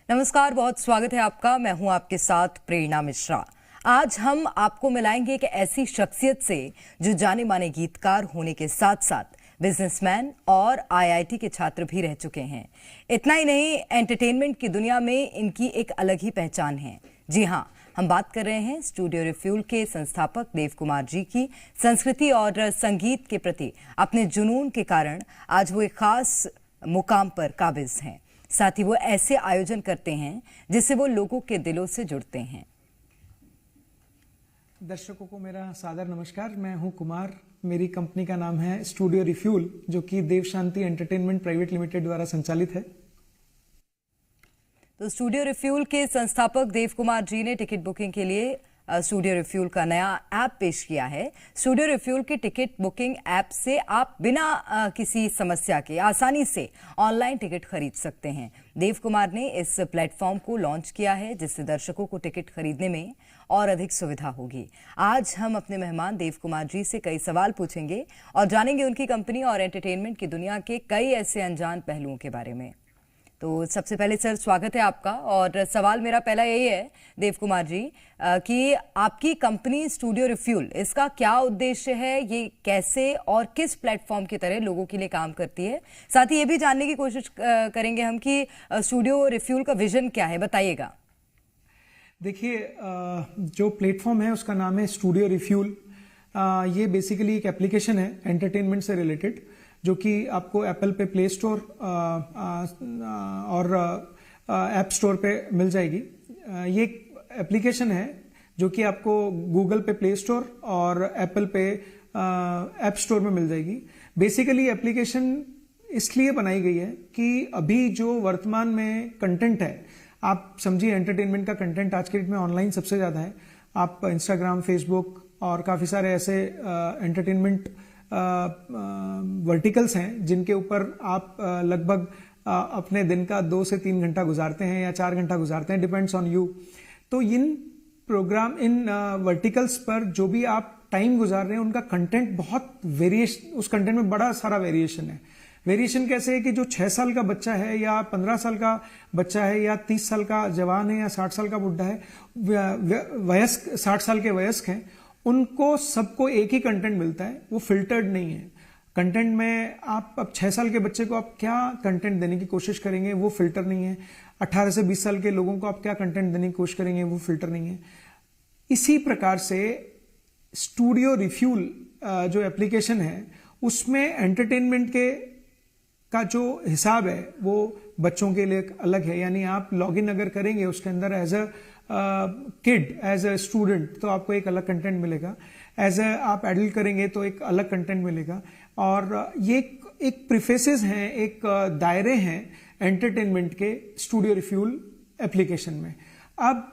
नमस्कार, बहुत स्वागत है आपका। मैं हूं आपके साथ प्रेरणा मिश्रा। आज हम आपको मिलाएंगे एक ऐसी शख्सियत से जो जाने माने गीतकार होने के साथ साथ बिजनेसमैन और आईआईटी के छात्र भी रह चुके हैं। इतना ही नहीं, एंटरटेनमेंट की दुनिया में इनकी एक अलग ही पहचान है। जी हाँ, हम बात कर रहे हैं स्टूडियो रिफ्यूल के संस्थापक देव कुमार जी की। संस्कृति और संगीत के प्रति अपने जुनून के कारण आज वो एक खास मुकाम पर काबिज हैं। साथ ही वो ऐसे आयोजन करते हैं जिससे वो लोगों के दिलों से जुड़ते हैं। दर्शकों को मेरा सादर नमस्कार। मैं हूं कुमार। मेरी कंपनी का नाम है स्टूडियो रिफ्यूल, जो कि देव शांति एंटरटेनमेंट प्राइवेट लिमिटेड द्वारा संचालित है। तो स्टूडियो रिफ्यूल के संस्थापक देव कुमार जी ने टिकट बुकिंग के लिए स्टूडियो रिफ्यूल का नया ऐप पेश किया है। स्टूडियो रिफ्यूल की टिकट बुकिंग ऐप से आप बिना किसी समस्या के आसानी से ऑनलाइन टिकट खरीद सकते हैं। देव कुमार ने इस प्लेटफॉर्म को लॉन्च किया है, जिससे दर्शकों को टिकट खरीदने में और अधिक सुविधा होगी। आज हम अपने मेहमान देव कुमार जी से कई सवाल पूछेंगे और जानेंगे उनकी कंपनी और एंटरटेनमेंट की दुनिया के कई ऐसे अनजान पहलुओं के बारे में। तो सबसे पहले सर, स्वागत है आपका। और सवाल मेरा पहला यही है देव कुमार जी कि आपकी कंपनी स्टूडियो रिफ्यूल, इसका क्या उद्देश्य है, ये कैसे और किस प्लेटफॉर्म की तरह लोगों के लिए काम करती है। साथ ही ये भी जानने की कोशिश करेंगे हम कि स्टूडियो रिफ्यूल का विजन क्या है, बताइएगा। देखिए, जो प्लेटफॉर्म है उसका नाम है स्टूडियो रिफ्यूल। ये बेसिकली एक एप्लीकेशन है एंटरटेनमेंट से रिलेटेड, जो कि आपको एप्पल पे प्ले स्टोर और ऐप स्टोर पे मिल जाएगी। ये एप्लीकेशन है जो कि आपको गूगल पे प्ले स्टोर और एप्पल पे ऐप स्टोर में मिल जाएगी। बेसिकली एप्लीकेशन इसलिए बनाई गई है कि अभी जो वर्तमान में कंटेंट है, आप समझिए एंटरटेनमेंट का कंटेंट आज के डेट में ऑनलाइन सबसे ज्यादा है। आप इंस्टाग्राम, फेसबुक और काफी सारे ऐसे एंटरटेनमेंट वर्टिकल्स हैं जिनके ऊपर आप लगभग अपने दिन का 2 से 3 घंटा गुजारते हैं या 4 घंटा गुजारते हैं, डिपेंड्स ऑन यू। तो इन वर्टिकल्स पर जो भी आप टाइम गुजार रहे हैं, उनका कंटेंट बहुत वेरिएशन, उस कंटेंट में बड़ा सारा वेरिएशन है। वेरिएशन कैसे है कि जो 6 साल का बच्चा है या 15 साल का बच्चा है या 30 साल का जवान है या 60 साल का बुढ़ा है, वयस्क 60 साल के वयस्क हैं, उनको सबको एक ही कंटेंट मिलता है। वो फिल्टर्ड नहीं है कंटेंट में। आप अब 6 साल के बच्चे को आप क्या कंटेंट देने की कोशिश करेंगे, वो फिल्टर नहीं है। 18 से 20 साल के लोगों को आप क्या कंटेंट देने की कोशिश करेंगे, वो फिल्टर नहीं है। इसी प्रकार से स्टूडियो रिफ्यूल जो एप्लीकेशन है, उसमें एंटरटेनमेंट के का जो हिसाब है वो बच्चों के लिए अलग है। यानी आप लॉगिन अगर करेंगे उसके अंदर as a kid, as a student, तो आपको एक अलग कंटेंट मिलेगा। एज अ आप एडल्ट करेंगे तो एक अलग कंटेंट मिलेगा। और ये एक प्रीफेसेस हैं, एक दायरे हैं एंटरटेनमेंट के स्टूडियो रिफ्यूल एप्लीकेशन में। अब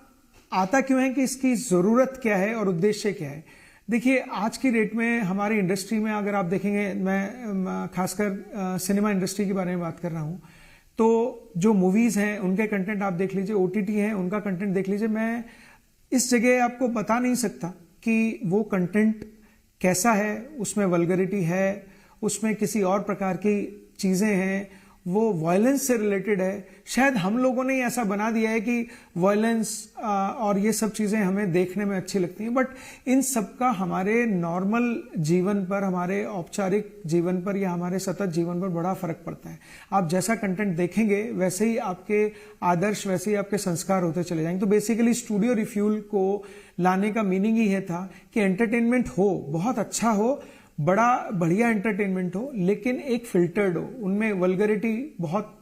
आता क्यों है कि इसकी जरूरत क्या है और उद्देश्य क्या है। देखिए, आज की डेट में हमारी इंडस्ट्री में अगर आप देखेंगे, मैं खासकर सिनेमा इंडस्ट्री के बारे में बात कर रहा हूं, तो जो मूवीज हैं उनके कंटेंट आप देख लीजिए, ओटीटी है उनका कंटेंट देख लीजिए। मैं इस जगह आपको बता नहीं सकता कि वो कंटेंट कैसा है, उसमें वल्गरिटी है, उसमें किसी और प्रकार की चीजें हैं, वो वायलेंस से रिलेटेड है। शायद हम लोगों ने ऐसा बना दिया है कि वायलेंस और ये सब चीजें हमें देखने में अच्छी लगती हैं, बट इन सब का हमारे नॉर्मल जीवन पर, हमारे औपचारिक जीवन पर या हमारे सतत जीवन पर बड़ा फर्क पड़ता है। आप जैसा कंटेंट देखेंगे वैसे ही आपके आदर्श, वैसे ही आपके संस्कार होते चले जाएंगे। तो बेसिकली स्टूडियो रिफ्यूल को लाने का मीनिंग ही है था कि एंटरटेनमेंट हो, बहुत अच्छा हो, बड़ा बढ़िया एंटरटेनमेंट हो, लेकिन एक फिल्टर्ड हो, उनमें वल्गरिटी बहुत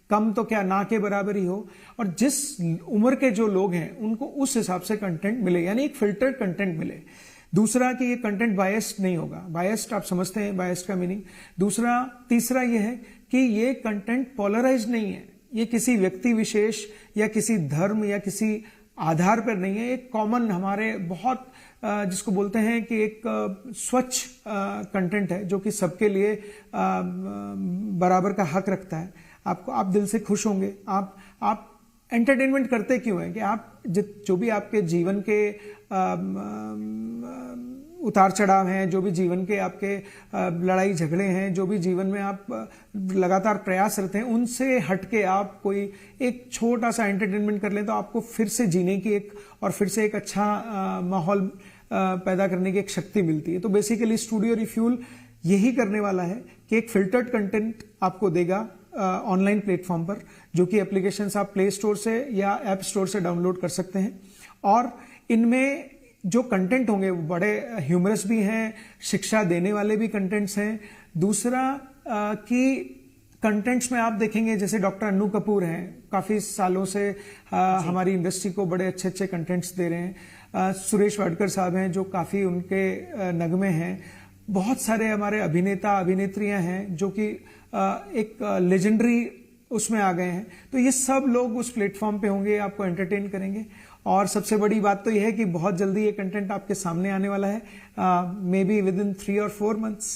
कम तो क्या ना के बराबर ही हो, और जिस उम्र के जो लोग हैं उनको उस हिसाब से कंटेंट मिले, यानी एक फिल्टर्ड कंटेंट मिले। दूसरा कि ये कंटेंट बायस्ड नहीं होगा। बायस्ड आप समझते हैं बायस्ड का मीनिंग। तीसरा ये है कि ये कंटेंट पोलराइज नहीं है, ये किसी व्यक्ति विशेष या किसी धर्म या किसी आधार पर नहीं है। एक कॉमन, हमारे बहुत जिसको बोलते हैं कि एक स्वच्छ कंटेंट है, जो कि सबके लिए बराबर का हक रखता है। आप दिल से खुश होंगे। आप एंटरटेनमेंट करते क्यों है कि आप जो भी आपके जीवन के उतार चढ़ाव हैं, जो भी जीवन के आपके लड़ाई झगड़े हैं, जो भी जीवन में आप लगातार प्रयासरत हैं, उनसे हटके आप कोई एक छोटा सा एंटरटेनमेंट कर लें तो आपको फिर से जीने की एक और फिर से एक अच्छा माहौल पैदा करने की एक शक्ति मिलती है। तो बेसिकली स्टूडियो रिफ्यूल यही करने वाला है कि एक फिल्टर्ड कंटेंट आपको देगा ऑनलाइन प्लेटफॉर्म पर, जो कि एप्लीकेशंस आप प्ले स्टोर से या ऐप स्टोर से डाउनलोड कर सकते हैं। और इनमें जो कंटेंट होंगे वो बड़े ह्यूमरस भी हैं, शिक्षा देने वाले भी कंटेंट्स हैं। दूसरा कि कंटेंट्स में आप देखेंगे जैसे डॉक्टर अन्नू कपूर हैं, काफी सालों से हमारी इंडस्ट्री को बड़े अच्छे अच्छे कंटेंट्स दे रहे हैं। सुरेश वाडकर साहब हैं जो काफी उनके नगमे हैं। बहुत सारे हमारे अभिनेता अभिनेत्रियां हैं जो कि एक लेजेंडरी उसमें आ गए हैं। तो ये सब लोग उस प्लेटफॉर्म पे होंगे, आपको एंटरटेन करेंगे। और सबसे बड़ी बात तो यह है कि बहुत जल्दी ये कंटेंट आपके सामने आने वाला है, मे बी विद इन 3 और 4 months।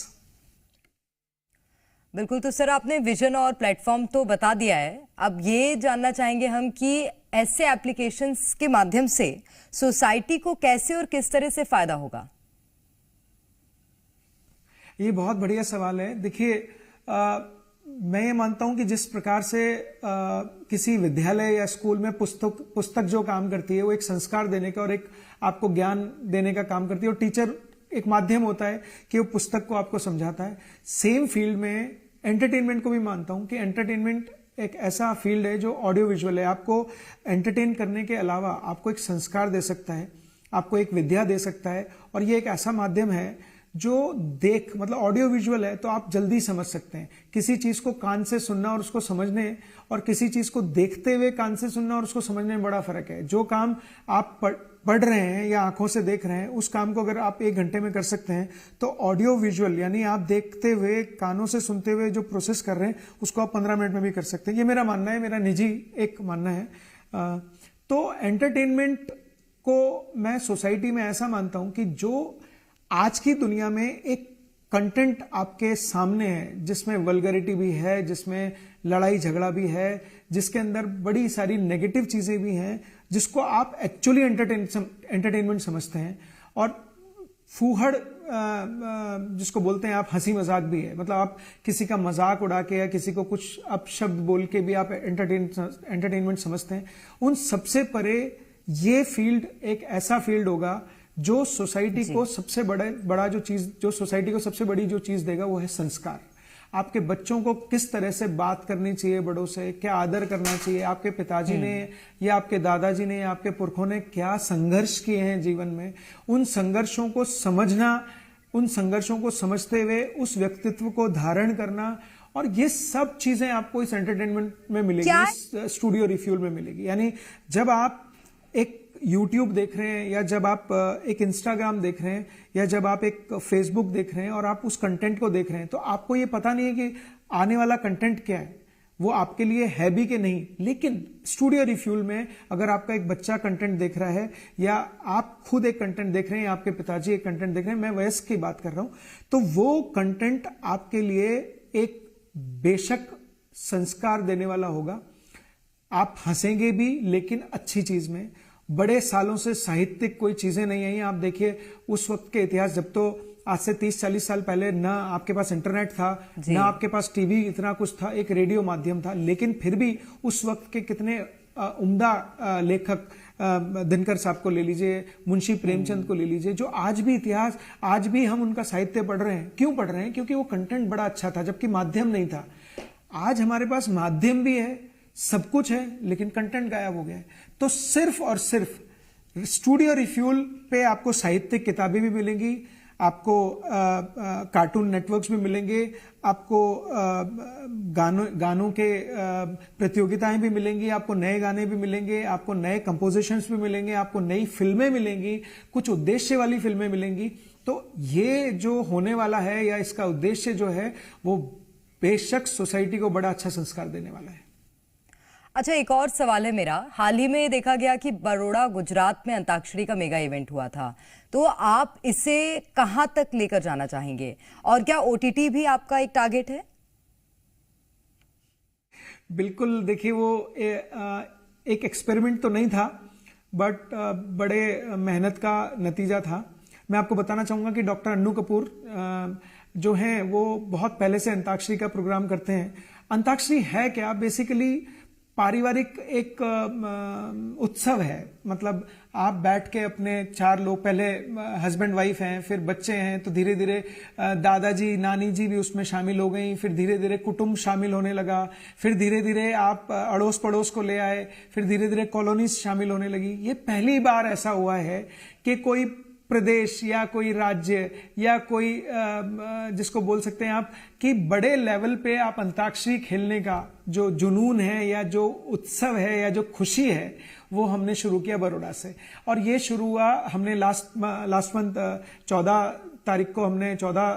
बिल्कुल। तो सर आपने विजन और प्लेटफॉर्म तो बता दिया है, अब ये जानना चाहेंगे हम कि ऐसे एप्लीकेशंस के माध्यम से सोसाइटी को कैसे और किस तरह से फायदा होगा? ये बहुत बढ़िया सवाल है। देखिए, मैं ये मानता हूं कि जिस प्रकार से किसी विद्यालय या स्कूल में पुस्तक जो काम करती है वो एक संस्कार देने का और एक आपको ज्ञान देने का काम करती है, और टीचर एक माध्यम होता है कि वो पुस्तक को आपको समझाता है। सेम फील्ड में एंटरटेनमेंट को भी मानता हूं कि एंटरटेनमेंट एक ऐसा फील्ड है जो ऑडियो विजुअल है। आपको एंटरटेन करने के अलावा आपको एक संस्कार दे सकता है, आपको एक विद्या दे सकता है। और ये एक ऐसा माध्यम है जो मतलब ऑडियो विजुअल है तो आप जल्दी समझ सकते हैं। किसी चीज को कान से सुनना और उसको समझने, और किसी चीज को देखते हुए कान से सुनना और उसको समझने में बड़ा फर्क है। जो काम आप पढ़ रहे हैं या आंखों से देख रहे हैं, उस काम को अगर आप 1 घंटे में कर सकते हैं, तो ऑडियो विजुअल यानी आप देखते हुए कानों से सुनते हुए जो प्रोसेस कर रहे हैं उसको आप 15 मिनट में भी कर सकते हैं। ये मेरा मानना है, मेरा निजी एक मानना है। तो एंटरटेनमेंट को मैं सोसाइटी में ऐसा मानता हूं कि जो आज की दुनिया में एक कंटेंट आपके सामने है जिसमें वल्गरिटी भी है, जिसमें लड़ाई झगड़ा भी है, जिसके अंदर बड़ी सारी नेगेटिव चीजें भी हैं, जिसको आप एक्चुअली एंटरटेनमेंट समझते हैं। और फूहड़ जिसको बोलते हैं आप, हंसी मजाक भी है। मतलब आप किसी का मजाक उड़ा के या किसी को कुछ अपशब्द बोल के भी आप एंटरटेनमेंट समझते हैं। उन सबसे परे ये फील्ड एक ऐसा फील्ड होगा जो सोसाइटी को सबसे बड़ा जो चीज, जो सोसाइटी को सबसे बड़ी जो चीज देगा वो है संस्कार। आपके बच्चों को किस तरह से बात करनी चाहिए बड़ों से, क्या आदर करना चाहिए। आपके पिताजी ने या आपके दादाजी ने या आपके पुरखों ने क्या संघर्ष किए हैं जीवन में, उन संघर्षों को समझना, उन संघर्षों को समझते हुए उस व्यक्तित्व को धारण करना, और ये सब चीजें आपको इस एंटरटेनमेंट में मिलेगी, इस स्टूडियो रिफ्यूल में मिलेगी। यानी जब आप एक YouTube देख रहे हैं, या जब आप एक Instagram देख रहे हैं, या जब आप एक Facebook देख रहे हैं और आप उस कंटेंट को देख रहे हैं, तो आपको ये पता नहीं है कि आने वाला कंटेंट क्या है, वो आपके लिए है भी कि नहीं। लेकिन स्टूडियो रिफ्यूल में अगर आपका एक बच्चा कंटेंट देख रहा है, या आप खुद एक कंटेंट देख रहे हैं, या आपके पिताजी एक कंटेंट देख रहे हैं, मैं वयस्क की बात कर रहा हूं, तो वो कंटेंट आपके लिए एक बेशक संस्कार देने वाला होगा। आप हंसेंगे भी, लेकिन अच्छी चीज में। बड़े सालों से साहित्यिक कोई चीजें नहीं आई। आप देखिए उस वक्त के इतिहास, जब तो आज से 30-40 साल पहले ना आपके पास इंटरनेट था, ना आपके पास टीवी इतना कुछ था, एक रेडियो माध्यम था, लेकिन फिर भी उस वक्त के कितने उम्दा लेखक, दिनकर साहब को ले लीजिए, मुंशी प्रेमचंद को ले लीजिए, जो आज भी इतिहास, आज भी हम उनका साहित्य पढ़ रहे हैं। क्यों पढ़ रहे हैं? क्योंकि वो कंटेंट बड़ा अच्छा था, जबकि माध्यम नहीं था। आज हमारे पास माध्यम भी है, सब कुछ है, लेकिन कंटेंट गायब हो गया है। तो सिर्फ और सिर्फ स्टूडियो रिफ्यूल पे आपको साहित्यिक किताबें भी मिलेंगी, आपको कार्टून नेटवर्क्स भी मिलेंगे, आपको गानों के प्रतियोगिताएं भी मिलेंगी, आपको नए गाने भी मिलेंगे, आपको नए कंपोजिशंस भी मिलेंगे, आपको नई फिल्में मिलेंगी, कुछ उद्देश्य वाली फिल्में मिलेंगी। तो ये जो होने वाला है, या इसका उद्देश्य जो है, वो बेशक सोसाइटी को बड़ा अच्छा संस्कार देने वाला है। अच्छा, एक और सवाल है मेरा। हाल ही में देखा गया कि बड़ौदा गुजरात में अंताक्षरी का मेगा इवेंट हुआ था, तो आप इसे कहां तक लेकर जाना चाहेंगे, और क्या OTT भी आपका एक टारगेट है? बिल्कुल। देखिए, वो एक एक्सपेरिमेंट तो नहीं था, बट बड़े मेहनत का नतीजा था। मैं आपको बताना चाहूंगा कि डॉक्टर अन्नू कपूर जो हैं वो बहुत पहले से अंताक्षरी का प्रोग्राम करते हैं। अंताक्षरी है क्या? बेसिकली पारिवारिक एक उत्सव है। मतलब आप बैठ के अपने 4 लोग, पहले हस्बैंड वाइफ हैं, फिर बच्चे हैं, तो धीरे धीरे दादाजी नानी जी भी उसमें शामिल हो गई, फिर धीरे धीरे कुटुंब शामिल होने लगा, फिर धीरे धीरे आप अड़ोस पड़ोस को ले आए, फिर धीरे धीरे कॉलोनीज शामिल होने लगी। ये पहली बार ऐसा हुआ है कि कोई प्रदेश या कोई राज्य या कोई जिसको बोल सकते हैं आप कि बड़े लेवल पे आप अंताक्षरी खेलने का जो जुनून है या जो उत्सव है या जो खुशी है वो हमने शुरू किया बड़ौदा से। और ये शुरू हुआ, हमने लास्ट मंथ 14 तारीख को हमने 14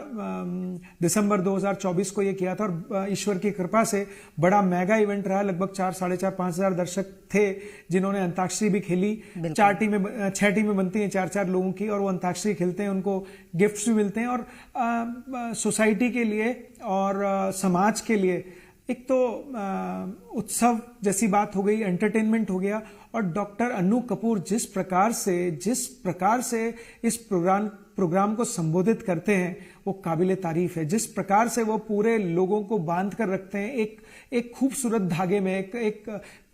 दिसंबर 2024 को ये किया था। और ईश्वर की कृपा से बड़ा मेगा इवेंट रहा। लगभग 4-5,500 दर्शक थे जिन्होंने अंताक्षरी भी खेली। 6 टीमें बनती हैं 4-4 लोगों की, और वो अंताक्षरी खेलते हैं, उनको गिफ्ट्स भी मिलते हैं। और सोसाइटी के लिए और समाज के लिए एक तो उत्सव जैसी बात हो गई, एंटरटेनमेंट हो गया। और डॉक्टर अन्नू कपूर जिस प्रकार से इस प्रोग्राम को संबोधित करते हैं वो काबिले तारीफ है। जिस प्रकार से वो पूरे लोगों को बांध कर रखते हैं एक खूबसूरत धागे में, एक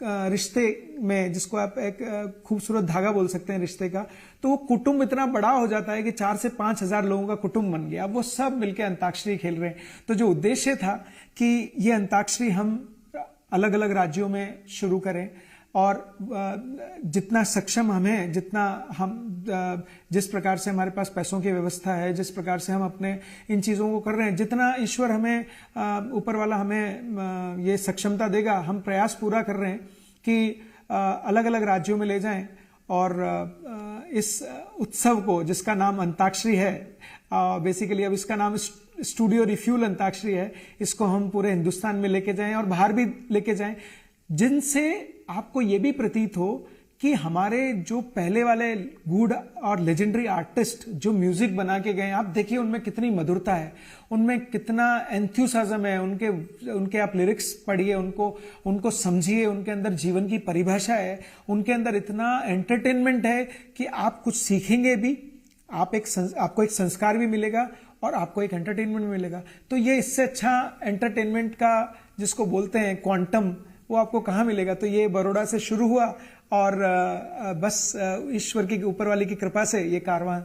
रिश्ते में, जिसको आप एक खूबसूरत धागा बोल सकते हैं रिश्ते का। तो वो कुटुंब इतना बड़ा हो जाता है कि 4 से 5 हजार लोगों का कुटुंब बन गया। अब वो सब मिलकर अंताक्षरी खेल रहे हैं। तो जो उद्देश्य था कि ये अंताक्षरी हम अलग अलग राज्यों में शुरू करें, और जितना सक्षम हमें, जिस प्रकार से हमारे पास पैसों की व्यवस्था है, जिस प्रकार से हम अपने इन चीज़ों को कर रहे हैं, जितना ईश्वर हमें, ऊपर वाला हमें ये सक्षमता देगा, हम प्रयास पूरा कर रहे हैं कि अलग अलग राज्यों में ले जाएं। और इस उत्सव को, जिसका नाम अंताक्षरी है, बेसिकली अब इसका नाम स्टूडियो रिफ्यूल अंताक्षरी है, इसको हम पूरे हिंदुस्तान में लेके जाएं और बाहर भी लेके जाएं, जिनसे आपको ये भी प्रतीत हो कि हमारे जो पहले वाले गुड और लेजेंडरी आर्टिस्ट जो म्यूजिक बना के गए, आप देखिए उनमें कितनी मधुरता है, उनमें कितना एंथुसियाज्म है, उनके आप लिरिक्स पढ़िए, उनको समझिए, उनके अंदर जीवन की परिभाषा है, उनके अंदर इतना एंटरटेनमेंट है कि आप कुछ सीखेंगे भी, आपको एक संस्कार भी मिलेगा और आपको एक एंटरटेनमेंट भी मिलेगा। तो ये इससे अच्छा एंटरटेनमेंट का जिसको बोलते हैं क्वांटम, वो आपको कहाँ मिलेगा। तो ये बड़ौदा से शुरू हुआ और बस ईश्वर की, ऊपर वाले की कृपा से ये कारवां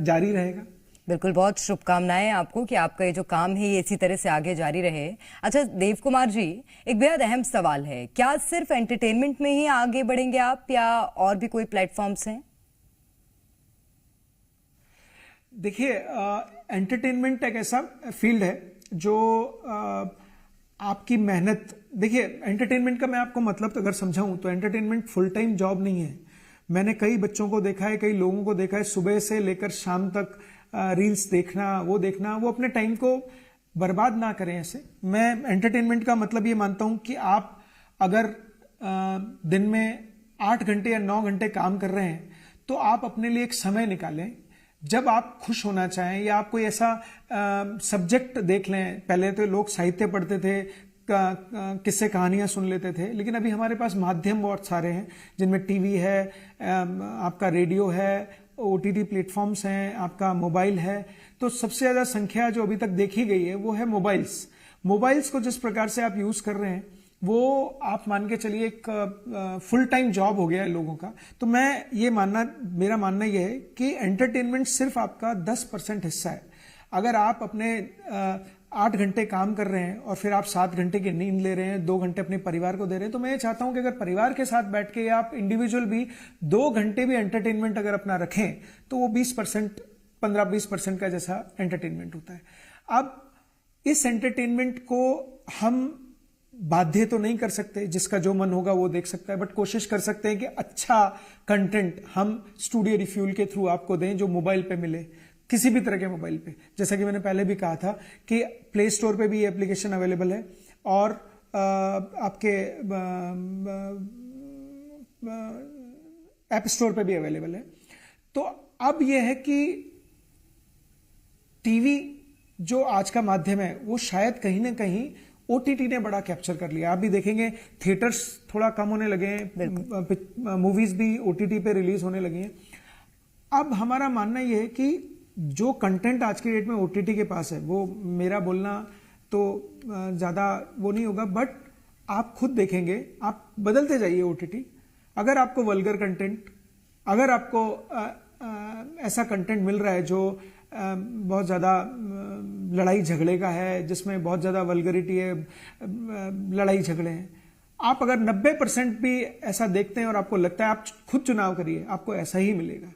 जारी रहेगा। बिल्कुल, बहुत शुभकामनाएं आपको कि आपका ये जो काम है ये इसी तरह से आगे जारी रहे। अच्छा देव कुमार जी, एक बेहद अहम सवाल है, क्या सिर्फ एंटरटेनमेंट में ही आगे बढ़ेंगे आप या और भी कोई प्लेटफॉर्म्स हैं? देखिए, एंटरटेनमेंट एक ऐसा फील्ड है जो आपकी मेहनत, देखिए एंटरटेनमेंट का मैं आपको मतलब अगर समझाऊं तो एंटरटेनमेंट फुल टाइम जॉब नहीं है। मैंने कई बच्चों को देखा है, कई लोगों को देखा है, सुबह से लेकर शाम तक रील्स देखना, वो अपने टाइम को बर्बाद ना करें ऐसे। मैं एंटरटेनमेंट का मतलब ये मानता हूं कि आप अगर दिन में 8 घंटे या 9 घंटे काम कर रहे हैं तो आप अपने लिए एक समय निकालें जब आप खुश होना चाहें, या आप कोई ऐसा सब्जेक्ट देख लें। पहले तो लोग साहित्य पढ़ते थे, किस्से कहानियां सुन लेते थे, लेकिन अभी हमारे पास माध्यम बहुत सारे हैं जिनमें टीवी है, आपका रेडियो है, ओटीटी प्लेटफॉर्म्स हैं, आपका मोबाइल है। तो सबसे ज्यादा संख्या जो अभी तक देखी गई है वो है मोबाइल्स को जिस प्रकार से आप यूज कर रहे हैं वो आप मान के चलिए एक फुल टाइम जॉब हो गया है लोगों का। तो मेरा मानना यह है कि एंटरटेनमेंट सिर्फ आपका 10% हिस्सा है। अगर आप अपने 8 घंटे काम कर रहे हैं और फिर आप 7 घंटे की नींद ले रहे हैं, 2 घंटे अपने परिवार को दे रहे हैं, तो मैं ये चाहता हूं कि अगर परिवार के साथ बैठ के या आप इंडिविजुअल भी 2 घंटे भी एंटरटेनमेंट अगर अपना रखें तो वो 20%, 15-20% का जैसा एंटरटेनमेंट होता है। अब इस एंटरटेनमेंट को हम बाध्य तो नहीं कर सकते, जिसका जो मन होगा वो देख सकता है, बट कोशिश कर सकते हैं कि अच्छा कंटेंट हम स्टूडियो रिफ्यूल के थ्रू आपको दें जो मोबाइल पे मिले, किसी भी तरह के मोबाइल पे। जैसा कि मैंने पहले भी कहा था कि प्ले स्टोर पे भी ये एप्लीकेशन अवेलेबल है और आपके ऐप स्टोर पे भी अवेलेबल है। तो अब यह है कि टीवी जो आज का माध्यम है वो शायद कहीं ना कहीं ओटीटी ने बड़ा कैप्चर कर लिया। आप भी देखेंगे थिएटर्स थोड़ा कम होने लगे हैं, मूवीज भी ओटीटी पे रिलीज होने लगी हैं। अब हमारा मानना यह है कि जो कंटेंट आज की डेट में ओटीटी के पास है, वो मेरा बोलना तो ज़्यादा वो नहीं होगा, बट आप खुद देखेंगे, आप बदलते जाइए ओटीटी। अगर आपको वल्गर कंटेंट, अगर आपको ऐसा कंटेंट मिल रहा है जो बहुत ज़्यादा लड़ाई झगड़े का है, जिसमें बहुत ज़्यादा वल्गरिटी है, लड़ाई झगड़े हैं, आप अगर 90% भी ऐसा देखते हैं और आपको लगता है, आप खुद चुनाव करिए, आपको ऐसा ही मिलेगा।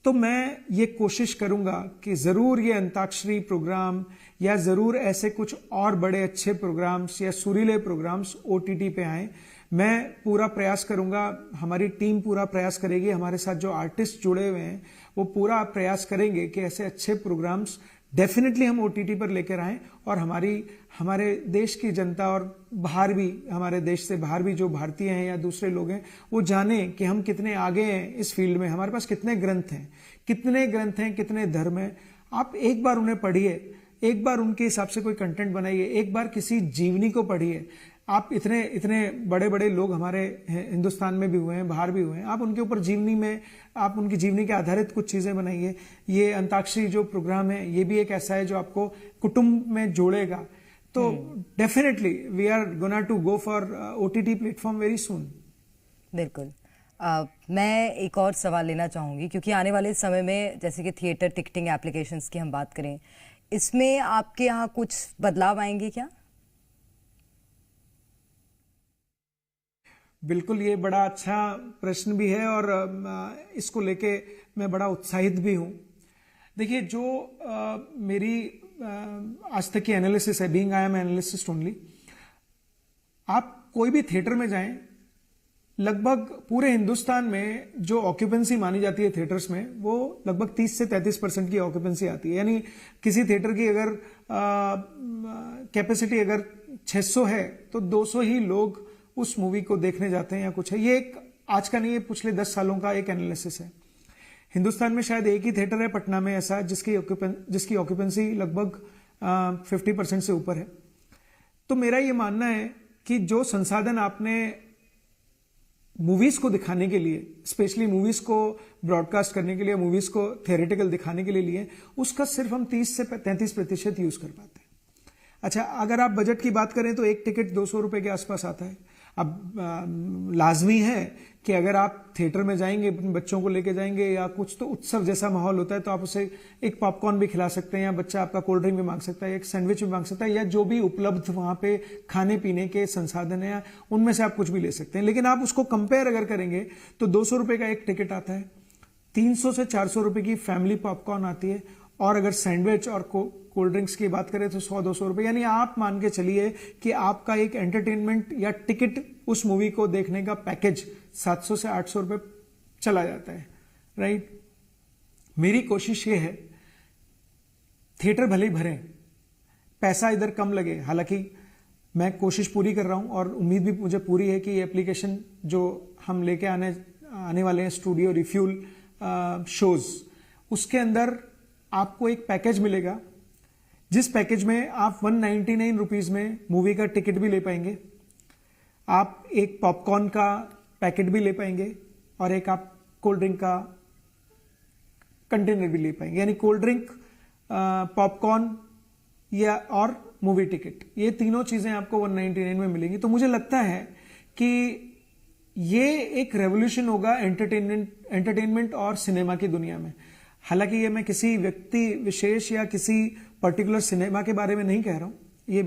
तो मैं ये कोशिश करूंगा कि ज़रूर ये अंताक्षरी प्रोग्राम या ज़रूर ऐसे कुछ और बड़े अच्छे प्रोग्राम्स या सुरीले प्रोग्राम्स ओटीटी पे आएँ। मैं पूरा प्रयास करूंगा, हमारी टीम पूरा प्रयास करेगी, हमारे साथ जो आर्टिस्ट जुड़े हुए हैं वो पूरा प्रयास करेंगे कि ऐसे अच्छे प्रोग्राम्स डेफिनेटली हम ओटीटी पर लेकर आएं और हमारे देश की जनता और बाहर भी, हमारे देश से बाहर भी जो भारतीय हैं या दूसरे लोग हैं, वो जानें कि हम कितने आगे हैं इस फील्ड में, हमारे पास कितने ग्रंथ हैं, कितने धर्म हैं। आप एक बार उन्हें पढ़िए, एक बार उनके हिसाब से कोई कंटेंट बनाइए, एक बार किसी जीवनी को पढ़िए। आप इतने बड़े बड़े लोग हमारे हिंदुस्तान में भी हुए हैं, बाहर भी हुए हैं, आप उनके ऊपर जीवनी में, आप उनकी जीवनी के आधारित कुछ चीजें बनाइए। ये अंताक्षरी जो प्रोग्राम है, ये भी एक ऐसा है जो आपको कुटुंब में जोड़ेगा। तो definitely we are gonna to go for OTT platform very soon. बिल्कुल। मैं एक और सवाल लेना चाहूंगी, क्योंकि आने वाले समय में जैसे कि थिएटर टिकटिंग एप्लीकेशंस की हम बात करें, इसमें आपके यहाँ कुछ बदलाव आएंगे क्या? बिल्कुल, ये बड़ा अच्छा प्रश्न भी है और इसको लेके मैं बड़ा उत्साहित भी हूं। देखिए, जो मेरी आज तक की एनालिसिस है, being I am analyst only, आप कोई भी थिएटर में जाएं, लगभग पूरे हिंदुस्तान में जो ऑक्यूपेंसी मानी जाती है थिएटर्स में, वो लगभग 30 से 33% की ऑक्यूपेंसी आती है। यानी किसी थिएटर की अगर कैपेसिटी अगर 600 है तो 200 ही लोग उस मूवी को देखने जाते हैं या कुछ है। ये एक आज का नहीं है, पिछले 10 सालों का एक एनालिसिस है। हिंदुस्तान में शायद एक ही थिएटर है पटना में ऐसा, जिसकी ऑक्यूपेंसी लगभग 50% से ऊपर है। तो मेरा ये मानना है कि जो संसाधन आपने मूवीज को दिखाने के लिए, स्पेशली मूवीज को ब्रॉडकास्ट करने के लिए, मूवीज को थियोरेटिकल दिखाने के लिए लिए, उसका सिर्फ हम 30 से 33% यूज कर पाते हैं। अच्छा, अगर आप बजट की बात करें तो एक टिकट 200 रुपए के आसपास आता है। अब लाजमी है कि अगर आप थिएटर में जाएंगे, अपने बच्चों को लेके जाएंगे या कुछ तो उत्सव जैसा माहौल होता है, तो आप उसे एक पॉपकॉर्न भी खिला सकते हैं, या बच्चा आपका कोल्ड ड्रिंक भी मांग सकता है, एक सैंडविच भी मांग सकता है, या जो भी उपलब्ध वहां पे खाने पीने के संसाधन है उनमें से आप कुछ भी ले सकते हैं। लेकिन आप उसको कंपेयर अगर करेंगे तो 200 रुपए का एक टिकट आता है, 300 से 400 रुपए की फैमिली पॉपकॉर्न आती है, और अगर सैंडविच और कोल्ड ड्रिंक्स की बात करें तो 100-200 रुपए। यानी आप मान के चलिए कि आपका एक एंटरटेनमेंट या टिकट उस मूवी को देखने का पैकेज 700 से 800 रुपए चला जाता है, राइट। मेरी कोशिश ये है, थिएटर भले ही भरे, पैसा इधर कम लगे। हालांकि मैं कोशिश पूरी कर रहा हूं और उम्मीद भी मुझे पूरी है कि ये एप्लीकेशन जो हम लेके आने वाले हैं, स्टूडियो रिफ्यूल शोज, उसके अंदर आपको एक पैकेज मिलेगा, जिस पैकेज में आप 199 रुपीज में मूवी का टिकट भी ले पाएंगे, आप एक पॉपकॉर्न का पैकेट भी ले पाएंगे, और एक आप कोल्ड ड्रिंक का कंटेनर भी ले पाएंगे। यानी कोल्ड ड्रिंक, पॉपकॉर्न या और मूवी टिकट, ये तीनों चीजें आपको 199 में मिलेंगी। तो मुझे लगता है कि ये एक रेवोल्यूशन होगा एंटरटेनमेंट और सिनेमा की दुनिया में। हालांकि ये मैं किसी व्यक्ति विशेष या किसी पर्टिकुलर सिनेमा के बारे में नहीं कह रहा हूं, ये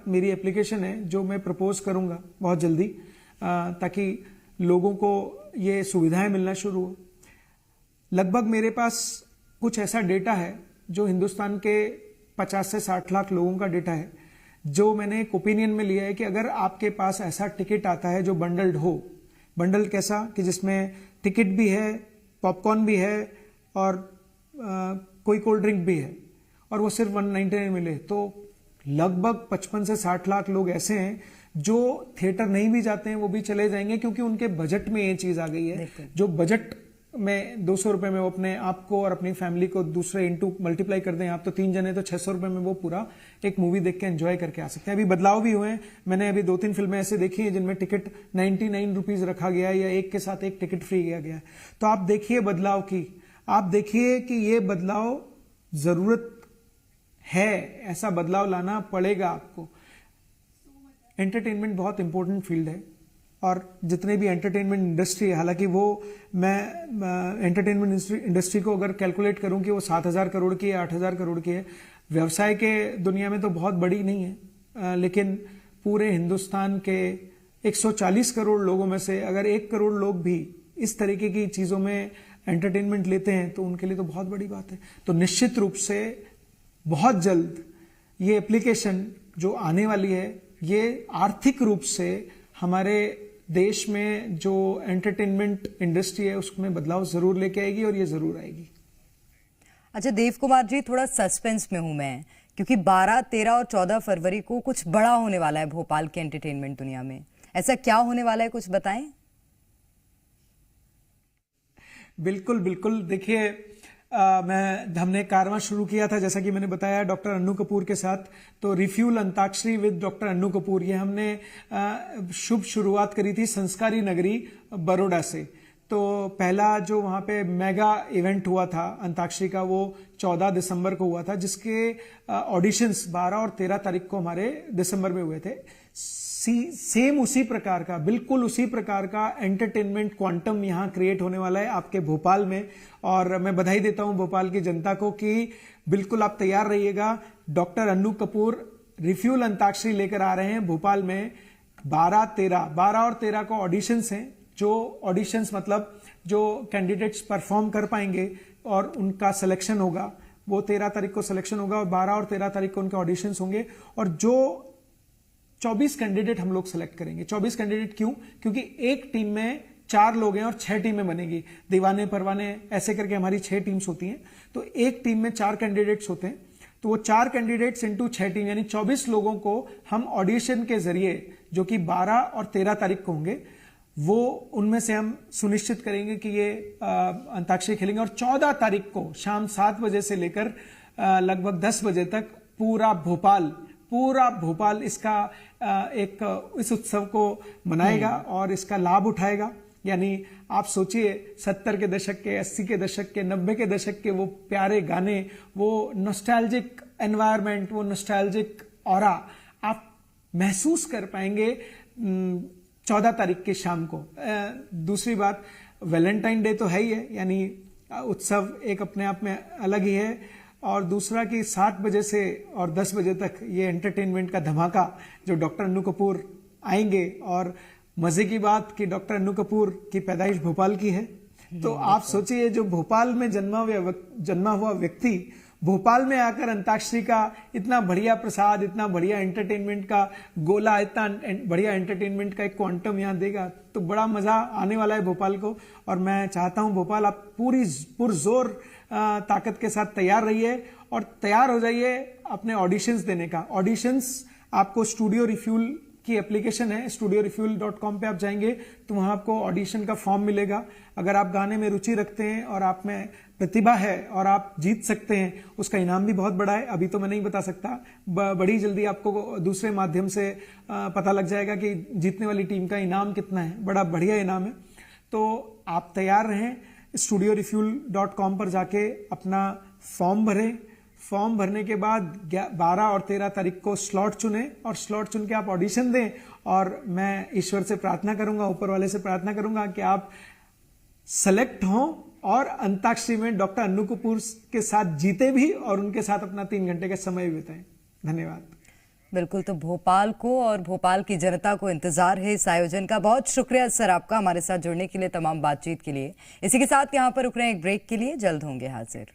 मेरी एप्लीकेशन है जो मैं प्रपोज करूंगा बहुत जल्दी, ताकि लोगों को ये सुविधाएं मिलना शुरू हो। लगभग मेरे पास कुछ ऐसा डेटा है जो हिंदुस्तान के 50 से 60 लाख लोगों का डेटा है, जो मैंने एक ओपिनियन में लिया है कि अगर आपके पास ऐसा टिकट आता है जो बंडल्ड हो, बंडल कैसा कि जिसमें टिकट भी है, पॉपकॉर्न भी है और कोई कोल्ड ड्रिंक भी है, और वो सिर्फ 199 मिले, तो लगभग 55 से 60 लाख लोग ऐसे हैं जो थिएटर नहीं भी जाते हैं, वो भी चले जाएंगे, क्योंकि उनके बजट में ये चीज आ गई है। जो बजट में 200 रुपए में वो अपने आप को और अपनी फैमिली को दूसरे इंटू मल्टीप्लाई कर दें, आप तो 3 जने तो 600 रुपए में वो पूरा एक मूवी देख के एंजॉय करके आ सकते हैं। अभी बदलाव भी हुए हैं, मैंने अभी 2-3 फिल्में ऐसे देखी हैं जिनमें टिकट 99 रुपीज रखा गया है, या एक के साथ एक टिकट फ्री किया गया है। तो आप देखिए बदलाव की, आप देखिए कि ये बदलाव जरूरत है, ऐसा बदलाव लाना पड़ेगा आपको। एंटरटेनमेंट बहुत इंपॉर्टेंट फील्ड है और जितने भी एंटरटेनमेंट इंडस्ट्री है, हालांकि वो मैं एंटरटेनमेंट इंडस्ट्री को अगर कैलकुलेट करूं कि वो 7,000 करोड़ की है, 8,000 करोड़ की है, व्यवसाय के दुनिया में तो बहुत बड़ी नहीं है, लेकिन पूरे हिंदुस्तान के 140 करोड़ लोगों में से अगर 1 करोड़ लोग भी इस तरीके की चीजों में एंटरटेनमेंट लेते हैं तो उनके लिए तो बहुत बड़ी बात है। तो निश्चित रूप से बहुत जल्द ये एप्लीकेशन जो आने वाली है, ये आर्थिक रूप से हमारे देश में जो एंटरटेनमेंट इंडस्ट्री है उसमें बदलाव जरूर लेके आएगी और ये जरूर आएगी। अच्छा देव कुमार जी, थोड़ा सस्पेंस में हूं मैं, क्योंकि 12, 13 और 14 फरवरी को कुछ बड़ा होने वाला है भोपाल के एंटरटेनमेंट दुनिया में। ऐसा क्या होने वाला है, कुछ बताएं। बिल्कुल बिल्कुल, देखिए हमने कारवां शुरू किया था जैसा कि मैंने बताया डॉक्टर अन्नू कपूर के साथ, तो refuel antakshari with doctor Annu Kapoor, ये हमने शुभ शुरुआत करी थी संस्कारी नगरी बड़ौदा से। तो पहला जो वहां पे मेगा इवेंट हुआ था अंताक्षरी का, वो 14 दिसंबर को हुआ था, जिसके ऑडिशंस 12 और 13 तारीख को हमारे दिसंबर में हुए थे। सेम उसी प्रकार का, बिल्कुल उसी प्रकार का एंटरटेनमेंट क्वांटम यहां क्रिएट होने वाला है आपके भोपाल में। और मैं बधाई देता हूं भोपाल की जनता को कि बिल्कुल आप तैयार रहिएगा। डॉक्टर अन्नू कपूर रिफ्यूल अंताक्षरी लेकर आ रहे हैं भोपाल में। 12 और 13 को ऑडिशंस हैं, जो ऑडिशंस मतलब जो कैंडिडेट्स परफॉर्म कर पाएंगे और उनका सिलेक्शन होगा, वो 13 तारीख को सिलेक्शन होगा और 12 और 13 तारीख को उनके ऑडिशंस होंगे। और जो 24 कैंडिडेट हम लोग सेलेक्ट करेंगे। 24 कैंडिडेट क्यों? क्योंकि एक टीम में 4 लोग हैं और 6 टीमें बनेगी, दीवाने परवाने ऐसे करके हमारी 6 टीम्स होती हैं। तो एक टीम में 4 कैंडिडेट्स होते हैं, तो वो 4 कैंडिडेट्स इंटू 6 टीम यानी 24 लोगों को हम ऑडिशन के जरिए, जो कि 12 और 13 तारीख को होंगे, वो उनमें से हम सुनिश्चित करेंगे कि ये अंताक्षरी खेलेंगे। और 14 तारीख को शाम 7 बजे से लेकर लगभग 10 बजे तक पूरा भोपाल इसका इस उत्सव को मनाएगा और इसका लाभ उठाएगा। यानी आप सोचिए 70 के दशक के, 80 के दशक के, 90 के दशक के वो प्यारे गाने, वो नॉस्टैल्जिक एनवायरनमेंट, वो नॉस्टैल्जिक ऑरा आप महसूस कर पाएंगे 14 तारीख की शाम को। दूसरी बात, वैलेंटाइन डे तो है ही है, यानी उत्सव एक अपने आप में अलग ही है। और दूसरा कि 7 बजे से और 10 बजे तक ये एंटरटेनमेंट का धमाका, जो डॉक्टर अन्नू कपूर आएंगे। और मजे की बात कि डॉक्टर अन्नू कपूर की पैदाइश भोपाल की है, तो आप सोचिए जो भोपाल में जन्मा हुआ व्यक्ति भोपाल में आकर अंताक्षरी का इतना बढ़िया प्रसाद, इतना बढ़िया एंटरटेनमेंट का गोला, इतना बढ़िया एंटरटेनमेंट का एक क्वांटम यहाँ देगा, तो बड़ा मजा आने वाला है भोपाल को। और मैं चाहता हूं भोपाल आप पुरजोर ताकत के साथ तैयार रहिए और तैयार हो जाइए अपने ऑडिशंस देने का। ऑडिशंस आपको स्टूडियो रिफ्यूल की एप्लीकेशन है, studiorefuel.com पे आप जाएंगे तो वहां आपको ऑडिशन का फॉर्म मिलेगा। अगर आप गाने में रुचि रखते हैं और आप में प्रतिभा है और आप जीत सकते हैं, उसका इनाम भी बहुत बड़ा है, अभी तो मैं नहीं बता सकता, बड़ी जल्दी आपको दूसरे माध्यम से पता लग जाएगा कि जीतने वाली टीम का इनाम कितना है, बड़ा बढ़िया इनाम है। तो आप तैयार रहें, studiorefuel.com पर जाके अपना फॉर्म भरें। फॉर्म भरने के बाद 12 और 13 तारीख को स्लॉट चुनें और स्लॉट चुन के आप ऑडिशन दें। और मैं ईश्वर से प्रार्थना करूंगा, ऊपर वाले से प्रार्थना करूंगा कि आप सेलेक्ट हों और अंताक्षरी में डॉक्टर अन्नू कपूर के साथ जीते भी और उनके साथ अपना 3 घंटे का समय बिताएं। धन्यवाद। बिल्कुल, तो भोपाल को और भोपाल की जनता को इंतजार है इस आयोजन का। बहुत शुक्रिया सर आपका हमारे साथ जुड़ने के लिए, तमाम बातचीत के लिए। इसी के साथ यहाँ पर रुक रहे हैं एक ब्रेक के लिए, जल्द होंगे हाजिर।